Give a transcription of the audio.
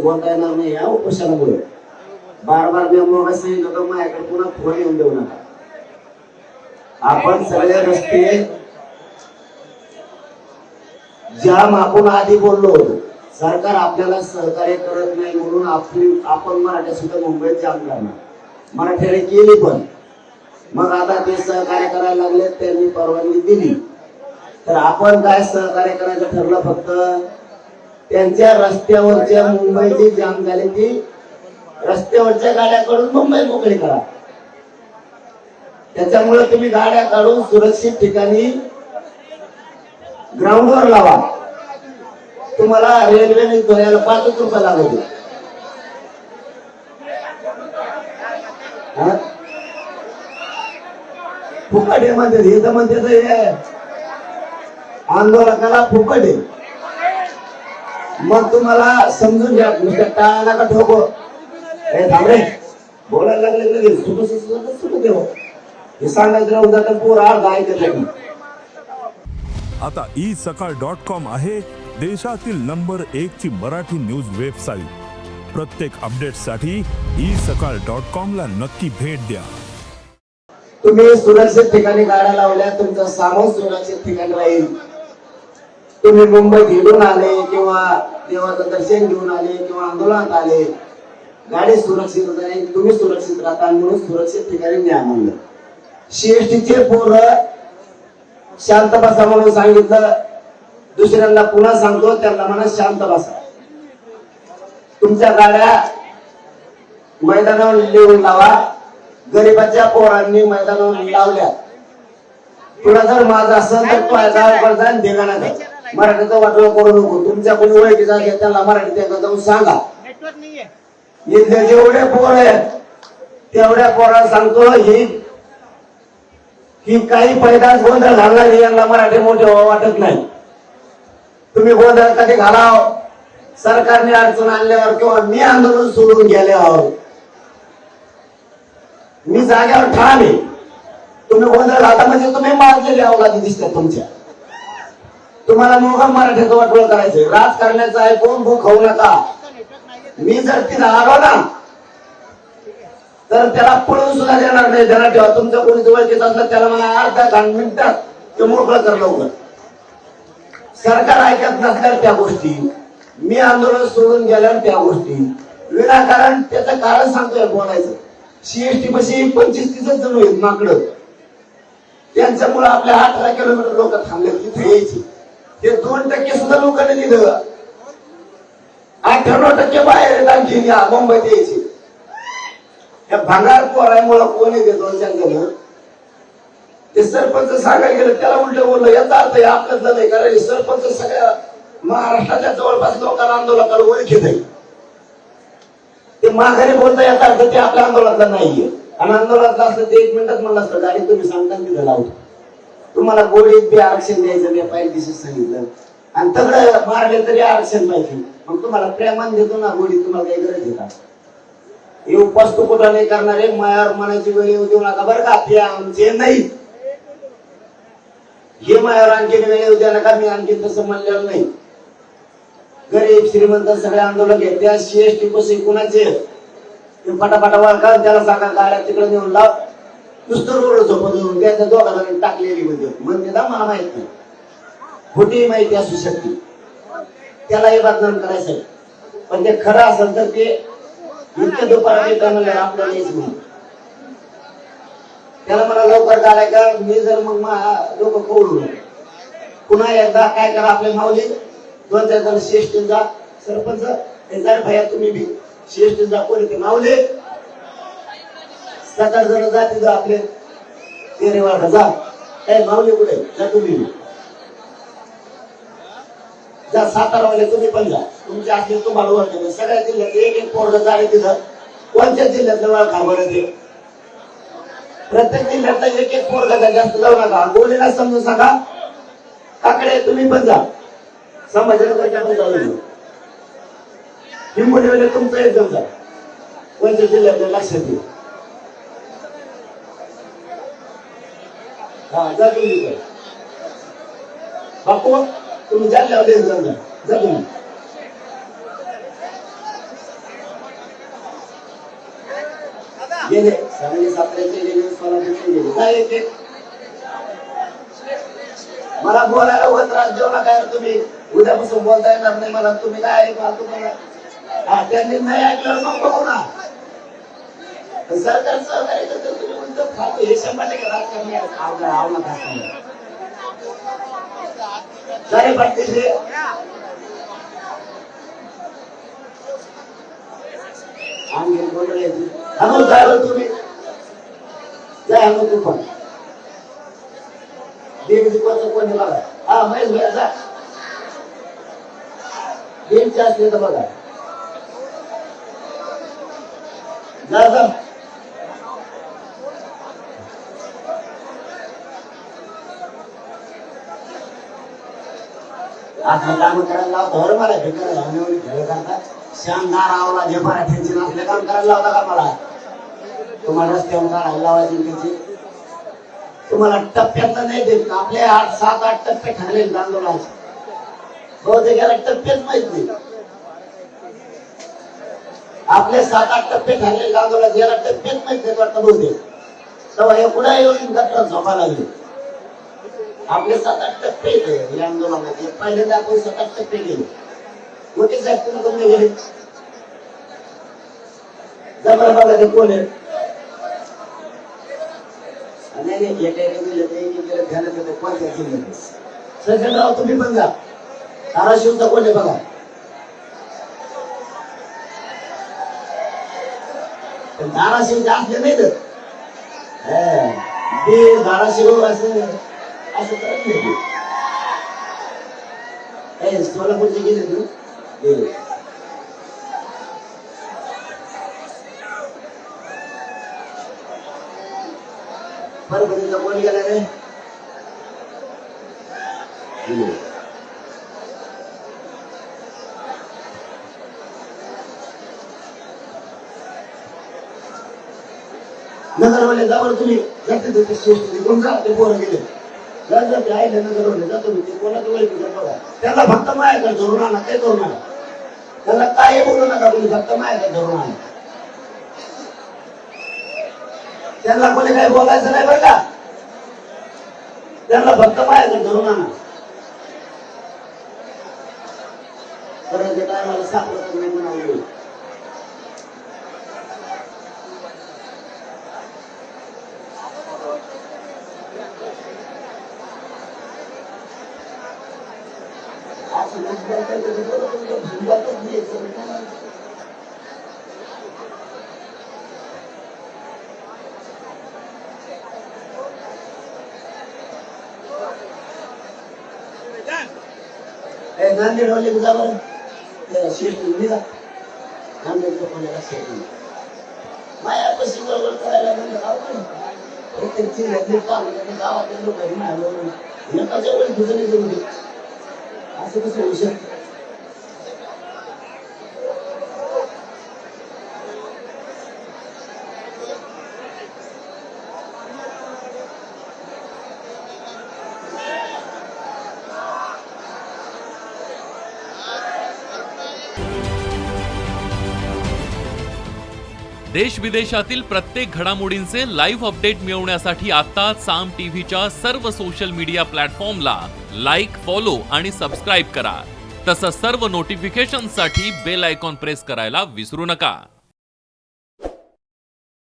बोलता येणार नाही या उपोषणामुळे. बार बार मी मग सांगितलं होतं माझ्याकडे पुन्हा फोन येऊन देऊ नका. आपण सगळे रस्ते जाम आपण आधी बोललो होतो. सरकार आपल्याला सहकार्य करत नाही म्हणून आपण मराठा सुद्धा मुंबईत जाम करणार. मराठ्याने केली पण मग आता ते सहकार्य करायला लागले, त्यांनी परवानगी दिली. तर आपण काय सहकार्य करायचं ठरलं, फक्त त्यांच्या रस्त्यावरच्या मुंबईची जाम झाली ती रस्त्यावरच्या गाड्याकडून मुंबई मोकळी करा. त्याच्यामुळे तुम्ही गाड्या काढून सुरक्षित ठिकाणी ग्राउंडवर लावा. तुम्हाला रेल्वेने धुण्याला 5 रुपये लागत. फुकट आहे म्हणते, हे तर म्हणते आंदोलकाला फुकट आहे. मग तुम्हाला समजून घ्या, नुसतं टाळा नका ठोको. थांबरे बोलायला लागले सुटू देव हे सांगायचं राहून जातं पोर अर्धा ऐकत नाही. आता isakal.com आहे देशातील नंबर 1 ची मराठी न्यूज वेबसाईट. प्रत्येक अपडेटसाठी isakal.com ला नक्की भेट द्या. तुम्ही सुरक्षित ठिकाणी गाड्या लावल्या, तुमचं सामान सुरक्षित ठिकाणी राहील. तुम्ही मुंबईत हिडून आले किंवा देवाचं दर्शन घेऊन आले किंवा आंदोलनात आले, गाडी सुरक्षित राहील, तुम्ही सुरक्षित राहता म्हणून सुरक्षित ठिकाणी न्या म्हणलं. सीएसटीचे पोरं शांत बसा म्हणून सांगितलं. दुसऱ्यांना पुन्हा सांगतो, त्यांना म्हणा शांत बसा. तुमच्या गाड्या मैदानावर लिहून लावा. गरीबाच्या पोरांनी मैदानावर लावल्या. तुला जर माझं असेल तर तू जाऊन देगाना कर. मराठीचं वाटलं करू नको. तुमच्या कोणी ओळखीचा घ्या, त्यांना मराठी त्यांना जाऊन सांगा. जेवढे पोर आहेत तेवढ्या पोरांना सांगतो, ही काही पैदास गोंधळ घालणार यांना मराठी मोठे वाटत नाही. तुम्ही गोंधळ कधी घालाव, सरकारने अडचण आणल्यावर किंवा मी आंदोलन सोडून गेल्यावर मी जाग्यावर ठाम आहे. तुम्ही गोंधळ घालता म्हणजे तुम्ही मारलेले अवघाती दिसतात तुमच्या. तुम्हाला मोठा मराठीचं वाटोळ करायचंय, राजकारण्याचं ऐकून भूक खाऊ नका. मी जर तिथं आलो ना तर त्याला पळून सुद्धा देणार नाही. ध्यानात ठेवा, तुमचं कोणी जवळचीच असलं त्याला मला अर्धा मिनिटात ते मोकळं कर लवकर. सरकार ऐकत नसल्यावर त्या गोष्टी, मी आंदोलन सोडून गेल्यावर त्या गोष्टी विनाकारण त्याचं कारण सांगतोय बोलायचं. सीएसटी पाशी 25-30 जण आहेत माकडं. त्यांच्यामुळे आपल्या 18 किलोमीटर लोक थांबले तिथे यायची. ते 2% सुद्धा लोकांनी दिलं. 98% बाहेर येत आणखी मुंबईत यायची. या भांगार पोरामुळे कोणी देतो त्यांच्याकडे. ते सरपंच सांगायला गेलं, त्याला उलट बोललं. याचा अर्थ आपल्यातलं नाही, कारण सरपंच सगळ्या महाराष्ट्राच्या जवळपास लोकांना आंदोलकाला ओळखीत आहे. ते माघारी बोलता याचा अर्थ ते आपल्या आंदोलनातला नाहीये. आणि आंदोलनातलं असलं ते 1 मिनिटात म्हणलं असतं, गाडी तुम्ही सांगता तिथं लावतो. तुम्हाला गोडीत बी आरक्षण द्यायचं, मी पाहिजे दिवशी सांगितलं. आणि तगडं मारले तरी आरक्षण पाहिजे. मग तुम्हाला प्रेमान देतो ना गोडीत, तुम्हाला काही गरज आहे का? हे उपास तू कुठं नाही करणारे, मायावर मनाची वेळ येऊ देऊ नका बरं का. ते आमचे नाही, हे मायावर आणखी वेळ येऊ द्या नका. मी आणखी तसं म्हणलेलं नाही. गरीब श्रीमंत सगळे आंदोलक आहेत. त्या सीएसटी पाशी कुणाचे फटाफटा वळखा, त्याला सांगा गाड्या तिकडे नेऊन लाव. नुसतं रोड झोपत त्याच्या दोघांना टाकलेली म्हणजे मला माहित नाही, खोटी माहिती असू शकते. त्याला हे बदनाम करायचं, पण ते खरं असेल तर ते इतके दुपारात आपल्याला हेच म्हणून त्याला मला लवकर काढाय का. मी जर मग लोक कळू पुन्हा एकदा काय करा, आपले माऊली 2-4 जण सीएसटी जा. सरपंच भैया तुम्ही बी सीएसटी जा. कोणी ते माऊली 7-8 जण जा तिथं आपले तेरेवाडा जा. काय माऊली कुठे जा, तुम्ही जा. सातारावाले तुम्ही पण जा. तुमचे असले तुम्हाला ओळखते. सगळ्या जिल्ह्यात एक पोरग जाणे तिथं. कोणत्या जिल्ह्यातलं ओळखा बरं ते. प्रत्येक जिल्ह्यातला एक पोरगा जास्त जाऊ नका. गोलीला समजून सांगा, काकडे तुम्ही पण जा. संभाजीनगरच्या पण जाऊ नका. हिंगोली वेळे तुमचं एक जण जा. कोणत्या जिल्ह्यातलं लक्षात येईल. हा जा तुम्ही. बापू तुम्ही जाल्ल्यावर जा तुम्ही. गेले सांगली साताऱ्याचे गेले सोलापूरचे गेले काय येते मला बोलायला होत त्रास देऊ नका तुम्ही उद्यापासून बोलता येणार नाही मला तुम्ही काय ऐकला तुम्हाला हा त्यांनी नाही ऐकलं मग बघू ना सरकार सहकार्य करतं तुम्ही म्हणतो खातो हे 100% राजकारणी आवडला खातो सारे पाटील आम्ही बोलले हॅलो जायला तुम्ही जाय हॅलो तू पण देवीची कोणतं कोणी बघा हा महेश भैया जा देवीचे असले तर बघा जा जा असं काम करायला लावतो बरं मला भेटायला खेळ करता शानदार आवला जे मराठ्यांची नसले काम करायला लावता का मला तुम्हाला रस्त्यावर काढायला लावायची त्याची तुम्हाला टप्प्यात नाही देत आपले 8-7-8 टप्पे ठरले आंदोलनाचे बहुतेक याला टप्पेच माहित नाही आपले 7-8 टप्पे ठरले आंदोलनाचे याला टप्पेच माहित नाही वाटतं बहुतेक तेव्हा हे पुढे येऊन गट्टा झोपा लागले आपले 7-8 टप्पे येते या आंदोलनाचे पहिल्यांदा आपण 7-8 टप्पे गेले मोठे साहेब तुम्ही कोणते गेले जबर बघा ते कोण आहे नाही एका गेले ते गेले ध्यानात येते कोणत्या जिल्ह्यात सज्जनराव तुम्ही पण जा धाराशिवचा कोण आहे बघा धाराशिवचे असले नाही तर बीड धाराशिव असं करत नाही सोलापूरचे गेले तू गेले परभणीचा कोण गेला रे नगरवाले जावर तुम्ही जाते कोण जा ते पोरं गेले जाते आहे नगरवाले जातो मी ते कोणाचं वैद्य बघा त्याला फक्त माया धरून आणा ते करू नका त्याला काय बोलू नका तुम्ही फक्त माया धरून आणा त्यांना कोणी काही बोलायचं नाही बरं का त्यांना फक्त माया धरून आणा तर ते काय मला सापडत नाही म्हणून नांदेड वाले जा बरं शेत निघा नांदेड कोणाला शेत माया पशी बरोबर करायला प्रत्येक जिल्ह्यातले गावातले लोक नकाच्या वेळी तुझं नाही जरू दे असं कसं होऊ शकतं देश विदेशातील प्रत्येक घडामोडींचे लाईव्ह अपडेट मिळवण्यासाठी आता साम टीव्हीच्या सर्व सोशल मीडिया प्लॅटफॉर्मला लाईक, फॉलो आणि सबस्क्राईब करा. तसंच सर्व नोटिफिकेशनसाठी बेल आयकॉन प्रेस करायला विसरू नका.